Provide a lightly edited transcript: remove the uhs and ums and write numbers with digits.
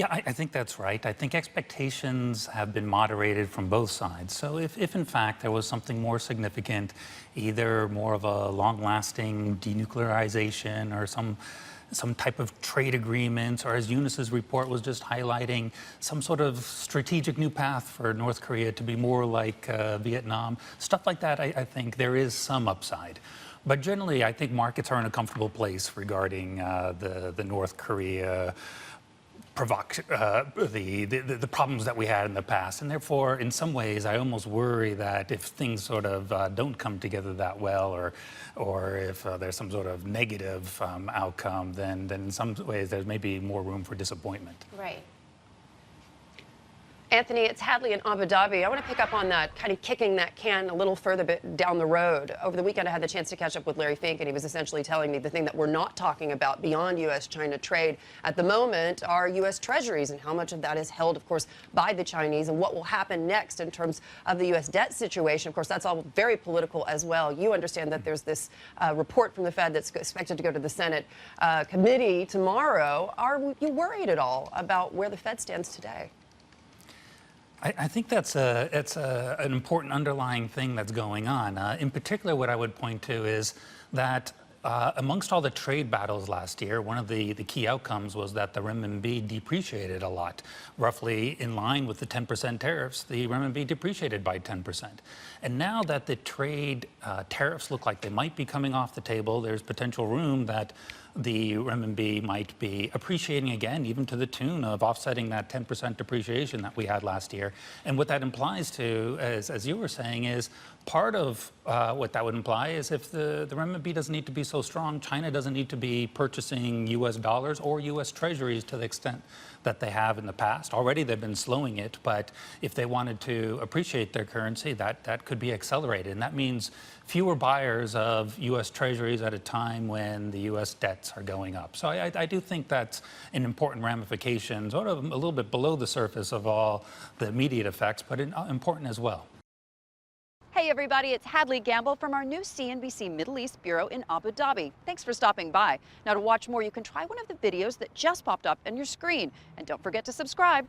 Yeah, I think that's right. I think expectations have been moderated from both sides. So if in fact there was something more significant, either more of a long-lasting denuclearization or some type of trade agreement, or as Eunice's report was just highlighting, some sort of strategic new path for North Korea to be more like Vietnam, stuff like that, I think there is some upside. But generally, I think markets are in a comfortable place regarding the North Korea the problems that we had in the past. And therefore, in some ways, I almost worry that if things sort of don't come together that well, or if there's some sort of negative outcome, then in some ways there's maybe more room for disappointment. Right. Anthony, it's Hadley in Abu Dhabi. I want to pick up on that, kind of kicking that can a little further bit down the road. Over the weekend, I had the chance to catch up with Larry Fink, and he was essentially telling me the thing that we're not talking about beyond U.S.-China trade at the moment are U.S. treasuries and how much of that is held, of course, by the Chinese, and what will happen next in terms of the U.S. debt situation. Of course, that's all very political as well. You understand that there's this report from the Fed that's expected to go to the Senate committee tomorrow. Are you worried at all about where the Fed stands today? I think that's an important underlying thing that's going on. In particular, what I would point to is that amongst all the trade battles last year, one of the key outcomes was that the renminbi depreciated a lot. Roughly in line with the 10% tariffs, the renminbi depreciated by 10%. And now that the trade tariffs look like they might be coming off the table, there's potential room that the renminbi might be appreciating again, even to the tune of offsetting that 10% depreciation that we had last year. And what that implies to, as you were saying, is part of what that would imply is if the renminbi doesn't need to be so strong, China doesn't need to be purchasing U.S. dollars or U.S. treasuries to the extent that they have in the past. Already they've been slowing it, but if they wanted to appreciate their currency, that could be accelerated. And that means fewer buyers of U.S. treasuries at a time when the U.S. debts are going up. So I do think that's an important ramification, sort of a little bit below the surface of all the immediate effects, but important as well. Hey everybody, it's Hadley Gamble from our new CNBC Middle East Bureau in Abu Dhabi. Thanks for stopping by. Now to watch more, you can try one of the videos that just popped up on your screen. And don't forget to subscribe.